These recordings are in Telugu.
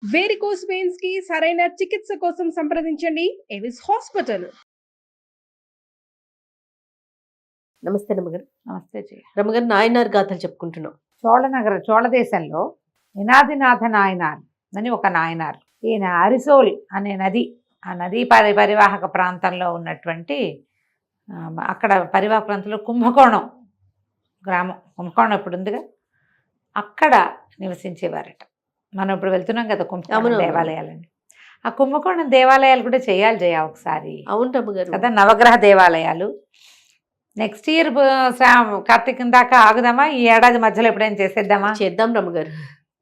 వేరికోస్ వెయిన్స్ కి సరైన చికిత్స కోసం సంప్రదించండి ఎవిస్ హాస్పిటల్. నమస్తే రమ్మగారు. నమస్తే జయ. రమ్మగారు, నాయనార్ గాథలు చెప్పుకుంటున్నాం. చోళ దేశంలో నినాదినాథ నాయనార్ అని ఒక నాయనార్. ఈయన అరిసోల్ అనే నది, ఆ నదీ పరివాహక ప్రాంతంలో ఉన్నటువంటి అక్కడ పరివాహక ప్రాంతంలో కుంభకోణం గ్రామం, కుంభకోణం ఇప్పుడు ఉందిగా, అక్కడ నివసించేవారట. మనం ఇప్పుడు వెళ్తున్నాం కదా కుంభకోణం దేవాలయాలని. ఆ కుంభకోణం దేవాలయాలు కూడా చేయాలి జయ ఒకసారి. అవును రమ్మగారు కదా, నవగ్రహ దేవాలయాలు. నెక్స్ట్ ఇయర్ కార్తీకం దాకా ఆగుదామా? ఈ ఏడాది మధ్యలో ఎప్పుడైనా చేసేద్దామా? చేద్దాం రమ్మగారు.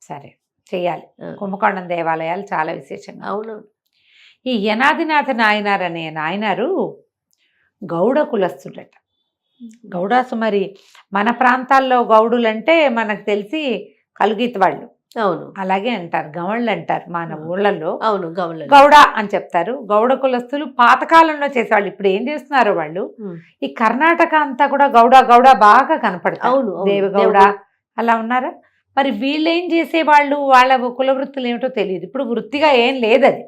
సరే, చెయ్యాలి. కుంభకోణం దేవాలయాలు చాలా విశేషంగా. అవును. ఈ యనాదినాథ నాయనార్ అనే నాయనారు గౌడ కులస్తుడట. గౌడాసు మరి మన ప్రాంతాల్లో గౌడులంటే మనకు తెలిసి కలుగీత వాళ్ళు, అవును, అలాగే అంటారు, గవళ్ళు అంటారు మన ఊళ్ళల్లో. అవును, గౌడ అని చెప్తారు. గౌడ కులస్తులు పాతకాలంలో చేసేవాళ్ళు. ఇప్పుడు ఏం చేస్తున్నారు వాళ్ళు, ఈ కర్ణాటక అంతా కూడా గౌడ గౌడ బాగా కనపడతారు. అవును, దేవగౌడ అలా ఉన్నారా? మరి వీళ్ళు ఏం చేసేవాళ్ళు, వాళ్ళ కుల వృత్తులు ఏమిటో తెలియదు. ఇప్పుడు వృత్తిగా ఏం లేదు, అది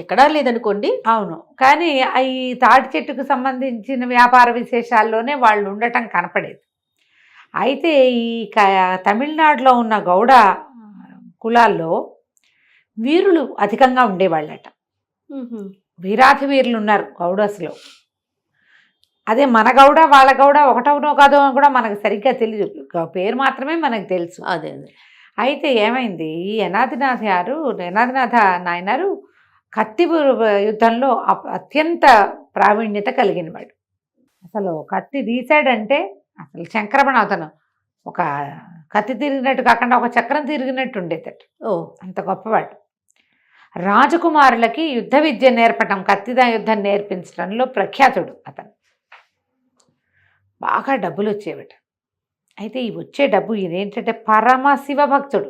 ఎక్కడా లేదనుకోండి. అవును, కానీ ఈ తాటి చెట్టుకు సంబంధించిన వ్యాపార విశేషాల్లోనే వాళ్ళు ఉండటం కనపడేది. అయితే ఈ తమిళనాడులో ఉన్న గౌడ కులాల్లో వీరులు అధికంగా ఉండేవాళ్ళట. వీరాధి వీరులు ఉన్నారు గౌడస్లో. అదే మన గౌడ వాళ్ళ గౌడ ఒకటవునో కాదో కూడా మనకు సరిగ్గా తెలియదు, పేరు మాత్రమే మనకు తెలుసు. అదే అయితే ఏమైంది, ఈ యనాదినాథ నాయనారు కత్తి యుద్ధంలో అత్యంత ప్రావీణ్యత కలిగిన వాడు. అసలు కత్తి తీశాడంటే అసలు శంకరమణ, అతను ఒక కత్తి తిరిగినట్టు కాకుండా ఒక చక్రం తిరిగినట్టు ఉండేదట. అంత గొప్పవాడు. రాజకుమారులకి యుద్ధ విద్య నేర్పడం, కత్తిదా యుద్ధం నేర్పించడంలో ప్రఖ్యాతుడు అతను. బాగా డబ్బులు వచ్చేవట. అయితే ఈ వచ్చే డబ్బు ఇదేంటంటే పరమ శివభక్తుడు.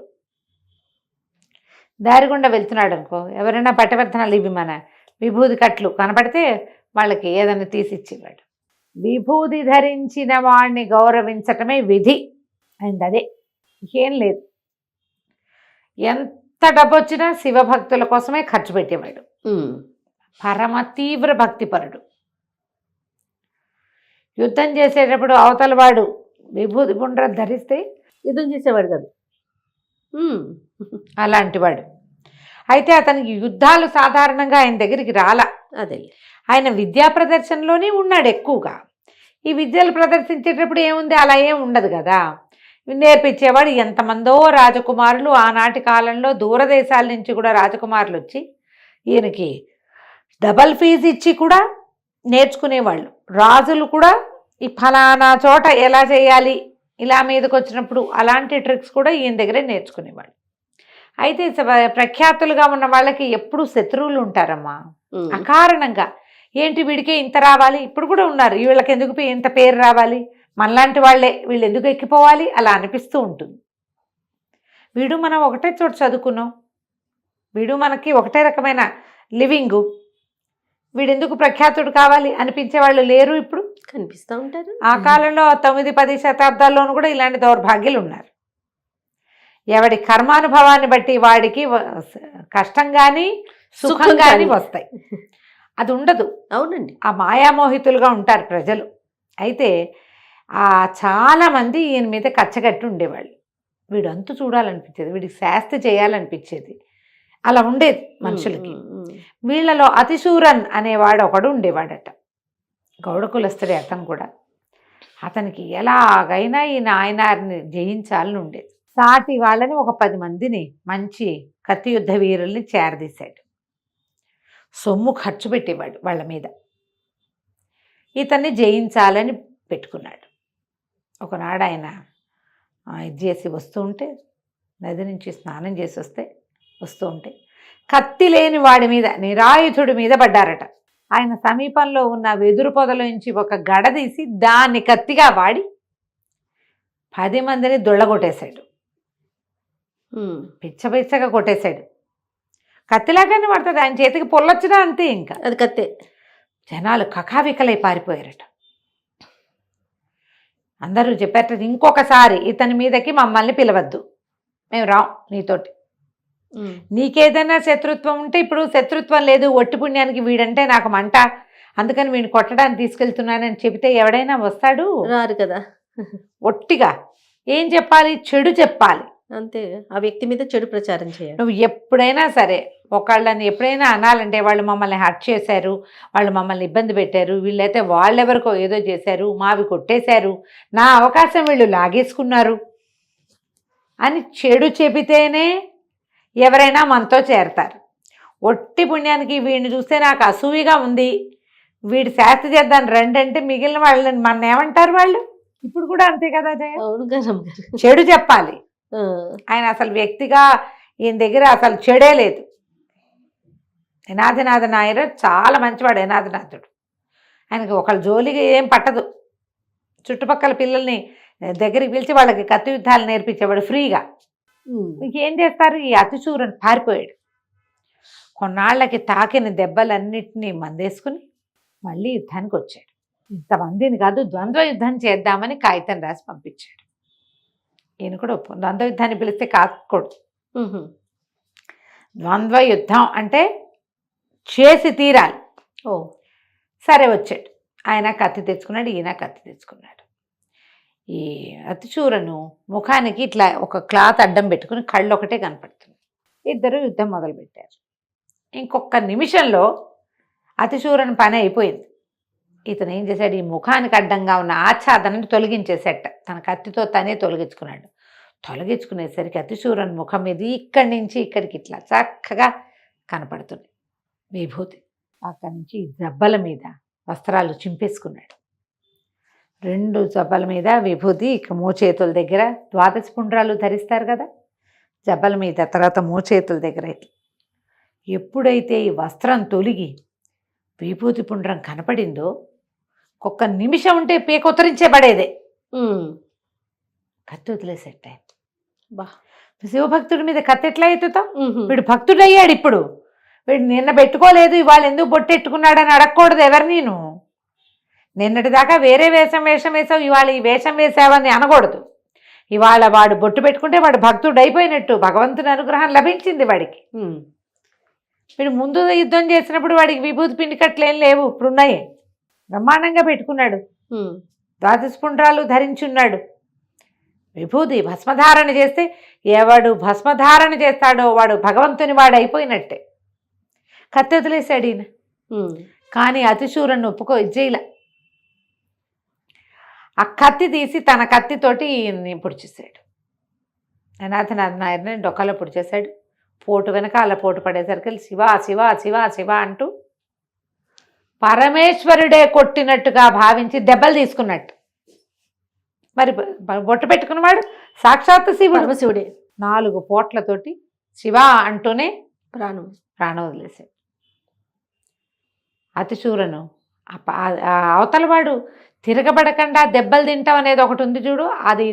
దారిగుండా వెళ్తున్నాడు అనుకో, ఎవరైనా పట్టవర్ధనాలు ఇవి మన విభూది కట్లు కనపడితే వాళ్ళకి ఏదైనా తీసిచ్చేవాడు. విభూది ధరించిన వాడిని గౌరవించటమే విధి అయింది. అదే, ఏం లేదు. ఎంత డబ్బు వచ్చినా శివభక్తుల కోసమే ఖర్చు పెట్టేవాడు. పరమ తీవ్ర భక్తిపరుడు. యుద్ధం చేసేటప్పుడు అవతల వాడు విభూతి గుండ్ర ధరిస్తే యుద్ధం చేసేవాడు కాదు, అలాంటి వాడు. అయితే అతనికి యుద్ధాలు సాధారణంగా ఆయన దగ్గరికి రాలా. అదే, ఆయన విద్యా ప్రదర్శనలోనే ఉన్నాడు ఎక్కువగా. ఈ విద్యలు ప్రదర్శించేటప్పుడు ఏముంది, అలా ఏం ఉండదు కదా. నేర్పించేవాడు. ఎంతమందో రాజకుమారులు ఆనాటి కాలంలో దూరదేశాల నుంచి కూడా రాజకుమారులు వచ్చి ఈయనకి డబల్ ఫీజు ఇచ్చి కూడా నేర్చుకునేవాళ్ళు. రాజులు కూడా ఈ ఫలానా చోట ఎలా చేయాలి, ఇలా మీదకి వచ్చినప్పుడు అలాంటి ట్రిక్స్ కూడా ఈయన దగ్గరే నేర్చుకునేవాళ్ళు. అయితే ప్రఖ్యాతులుగా ఉన్న వాళ్ళకి ఎప్పుడు శత్రువులు ఉంటారమ్మా, అకారణంగా. ఏంటి వీడికే ఇంత రావాలి, ఇప్పుడు కూడా ఉన్నారు, వీళ్ళకి ఎందుకు ఇంత పేరు రావాలి, మనలాంటి వాళ్ళే వీళ్ళు ఎందుకు ఎక్కిపోవాలి, అలా అనిపిస్తూ ఉంటుంది. వీడు మనం ఒకటే చోట చదువుకున్నాం, వీడు మనకి ఒకటే రకమైన లివింగు, వీడెందుకు ప్రఖ్యాతుడు కావాలి అనిపించే వాళ్ళు లేరు, ఇప్పుడు కనిపిస్తూ ఉంటారు. ఆ కాలంలో 9-10 శతాబ్దాల్లోనూ కూడా ఇలాంటి దౌర్భాగ్యులు ఉన్నారు. ఎవడి కర్మానుభవాన్ని బట్టి వాడికి కష్టం కానీ సుఖం కానీ వస్తాయి, అది ఉండదు. అవునండి, ఆ మాయామోహితులుగా ఉంటారు ప్రజలు. అయితే చాలామంది ఈయన మీద కచ్చగట్టి ఉండేవాళ్ళు. వీడు అంతు చూడాలనిపించేది, వీడికి శాస్తి చేయాలనిపించేది, అలా ఉండేది మనుషులకి. వీళ్ళలో అతిశూరన్ అనేవాడు ఒకడు ఉండేవాడట, గౌడ కులస్తుడే అతను కూడా. అతనికి ఎలాగైనా ఈ నాయనారిని జయించాలని ఉండేది. సాటి వాళ్ళని ఒక 10 మందిని మంచి కత్తి యుద్ధ వీరుల్ని చేరదీశాడు. సొమ్ము ఖర్చు పెట్టేవాడు వాళ్ళ మీద. ఇతన్ని జయించాలని పెట్టుకున్నాడు. ఒకనాడు ఆయన ఇది చేసి వస్తూ ఉంటే, నది నుంచి స్నానం చేసి వస్తూ ఉంటే కత్తి లేని వాడి మీద, నిరాయుధుడి మీద పడ్డారట. ఆయన సమీపంలో ఉన్న వెదురు పొదలోంచి ఒక గడ తీసి దాన్ని కత్తిగా వాడి 10 మందిని దొళ్ళగొట్టేశాడు. పిచ్చగా కొట్టేశాడు. కత్తిలాగానే పడుతుంది, ఆయన చేతికి పొల్లొచ్చినా అంతే, ఇంకా అది కత్తే. జనాలు కకావికలై పారిపోయారట. అందరూ చెప్పారట, ఇంకొకసారి ఇతని మీదకి మమ్మల్ని పిలవద్దు, మేము రాం నీతోటి. నీకేదైనా శత్రుత్వం ఉంటే ఇప్పుడు శత్రుత్వం లేదు, ఒట్టి పుణ్యానికి వీడంటే నాకు మంట, అందుకని వీడిని కొట్టడానికి తీసుకెళ్తున్నానని చెబితే ఎవడైనా వస్తాడు? రారు కదా. ఒట్టిగా ఏం చెప్పాలి? చెడు చెప్పాలి. అంతే, ఆ వ్యక్తి మీద చెడు ప్రచారం చేయాలి. నువ్వు ఎప్పుడైనా సరే ఒకళ్ళని ఎప్పుడైనా అనాలంటే వాళ్ళు మమ్మల్ని హర్ట్ చేశారు, వాళ్ళు మమ్మల్ని ఇబ్బంది పెట్టారు, వీళ్ళైతే వాళ్ళెవరికో ఏదో చేశారు, మావి కొట్టేశారు, నా అవకాశం వీళ్ళు లాగేసుకున్నారు అని చెడు చెబితేనే ఎవరైనా మనతో చేరతారు. ఒట్టి పుణ్యానికి వీడిని చూస్తే నాకు అసూయగా ఉంది, వీడి శాస్త్ర చేద్దాం రండి అంటే మిగిలిన వాళ్ళని మన ఏమంటారు వాళ్ళు? ఇప్పుడు కూడా అంతే కదా జయ. అవును గారమ్మ గారు. చెడు చెప్పాలి. ఆయన అసలు వ్యక్తిగా ఈయన దగ్గర అసలు చెడే లేదు. యనాదినాథ నాయర్ చాలా మంచివాడు యనాదినాథుడు. ఆయనకి ఒకళ్ళ జోలిగా ఏం పట్టదు. చుట్టుపక్కల పిల్లల్ని దగ్గరికి పిలిచి వాళ్ళకి కత్తి యుద్ధాలు నేర్పించేవాడు ఫ్రీగా. ఇంకేం చేస్తారు? ఈ అతిశూరని పారిపోయాడు. కొన్నాళ్ళకి తాకిన దెబ్బలన్నిటినీ మందేసుకుని మళ్ళీ యుద్ధానికి వచ్చాడు. ఇంతమందిని కాదు, ద్వంద్వ యుద్ధం చేద్దామని కాగితం రాసి పంపించాడు. ఈయన కూడా ద్వంద్వ యుద్ధాన్ని పిలిస్తే కాకూడదు. ద్వంద్వ యుద్ధం అంటే చేసి తీరాలి. సరే వచ్చాడు. ఆయన కత్తి తెచ్చుకున్నాడు, ఈయన కత్తి తెచ్చుకున్నాడు. ఈ అతిశూరను ముఖానికి ఇట్లా ఒక క్లాత్ అడ్డం పెట్టుకుని కళ్ళు ఒకటే కనపడుతుంది. ఇద్దరు యుద్ధం మొదలుపెట్టారు. ఇంకొక నిమిషంలో అతిశూరని పని అయిపోయింది. ఇతను ఏం చేశాడు? ఈ ముఖానికి అడ్డంగా ఉన్న ఆచ్ఛాదనని తొలగించేసేట. తన కత్తితో తనే తొలగించుకున్నాడు. తొలగించుకునేసరికి అతిశూరన్ ముఖం మీద ఇక్కడి నుంచి ఇక్కడికి ఇట్లా చక్కగా కనపడుతుంది విభూతి. అక్కడి నుంచి జబ్బల మీద వస్త్రాలు చింపేసుకున్నాడు. 2 జబ్బల మీద విభూతి, ఇక మోచేతుల దగ్గర ద్వాదశ పుండ్రాలు ధరిస్తారు కదా, జబ్బల మీద, తర్వాత మోచేతుల దగ్గర. ఎప్పుడైతే ఈ వస్త్రం తొలిగి విభూతి పుండ్రం కనపడిందో ఒక్క నిమిషం ఉంటే పేకొత్తరించేబడేదే. కత్తి వదిలేసేట. బా, శివభక్తుడి మీద కత్తి ఎట్లా ఎత్తుతాం? వీడు భక్తుడు అయ్యాడు. ఇప్పుడు వీడు నిన్న పెట్టుకోలేదు, ఇవాళ ఎందుకు బొట్టెట్టుకున్నాడని అడగకూడదు ఎవరు. నేను నిన్నటి దాకా వేరే వేషం వేసావు, ఇవాళ ఈ వేషం వేసావని అనకూడదు. ఇవాళ వాడు బొట్టు పెట్టుకుంటే వాడు భక్తుడు అయిపోయినట్టు, భగవంతుని అనుగ్రహం లభించింది వాడికి. వీడు ముందు యుద్ధం చేసినప్పుడు వాడికి విభూతి పిండి కట్లేం లేవు, ఇప్పుడున్నాయి. బ్రహ్మాండంగా పెట్టుకున్నాడు, ద్వాదశ పుండ్రాలు ధరించున్నాడు. విభూతి భస్మధారణ చేస్తే ఎవడు భస్మధారణ చేస్తాడో వాడు భగవంతుని వాడు అయిపోయినట్టే. కత్తి వదిలేశాడు ఈయన. కానీ అతిశూరను ఒప్పుకో ఇజ్జయిల. ఆ కత్తి తీసి తన కత్తితోటి ఈయన్ని పొడిచేశాడు. యనాథనాథ నాయర్ని డొక్కలో పొడిచేశాడు. పోటు వెనకాల పోటు పడేసరికి శివ శివ శివ శివ అంటూ పరమేశ్వరుడే కొట్టినట్టుగా భావించి దెబ్బలు తీసుకున్నట్టు. మరి బొట్టు పెట్టుకున్నవాడు సాక్షాత్ శివుడు, శివుడే. 4 పోట్లతోటి శివ అంటూనే ప్రాణం వదిలేశాడు. అతిశూరను అవతలవాడు తిరగబడకుండా దెబ్బలు తింటాం అనేది ఒకటి ఉంది చూడు, అది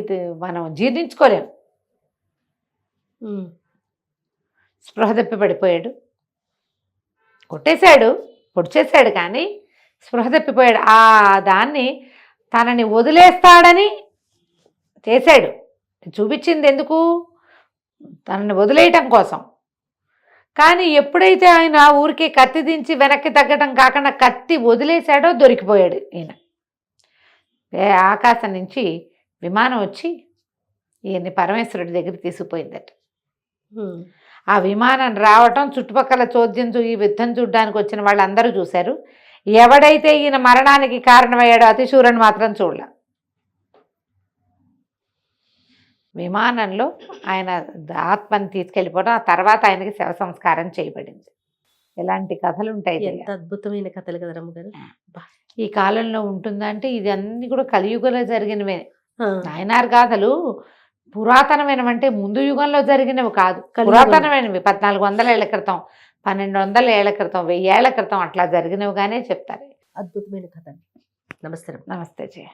మనం జీర్ణించుకోలేము. స్పృహ తప్పి పడిపోయాడు. కొట్టేశాడు, పొడిచేశాడు, కానీ స్పృహ తప్పిపోయాడు. ఆ దాన్ని తనని వదిలేస్తాడని చేశాడు. చూపించింది ఎందుకు? తనని వదిలేయటం కోసం. కానీ ఎప్పుడైతే ఆయన ఊరికే కత్తి దించి వెనక్కి తగ్గటం కాకుండా కత్తి వదిలేశాడో దొరికిపోయాడు ఈయన. ఆకాశం నుంచి విమానం వచ్చి ఈయన్ని పరమేశ్వరుడి దగ్గర తీసుకుపోయిందట. ఆ విమానం రావటం చుట్టుపక్కల చోద్యం ఈ యుద్ధం చూడడానికి వచ్చిన వాళ్ళందరూ చూశారు. ఎవడైతే ఈయన మరణానికి కారణమయ్యాడో అతిశూరని మాత్రం చూడలే. విమానంలో ఆయన ఆత్మని తీసుకెళ్ళిపోవడం, ఆ తర్వాత ఆయనకి శవ సంస్కారం చేయబడింది. ఇలాంటి కథలు ఉంటాయి. ఎంత అద్భుతమైన కథలు కదా రమ్మగారు. ఈ కాలంలో ఉంటుందా అంటే ఇది అన్ని కూడా కలియుగంలో జరిగినవే. నాయనార్ గాథలు పురాతనమైనవంటే ముందు యుగంలో జరిగినవి కాదు, పురాతనమైనవి. 1400 ఏళ్ల క్రితం, 1200 ఏళ్ల క్రితం, 1000 ఏళ్ల క్రితం అట్లా జరిగినవిగానే చెప్తారు. అద్భుతమైన కథ. నమస్తే. నమస్తే జయ.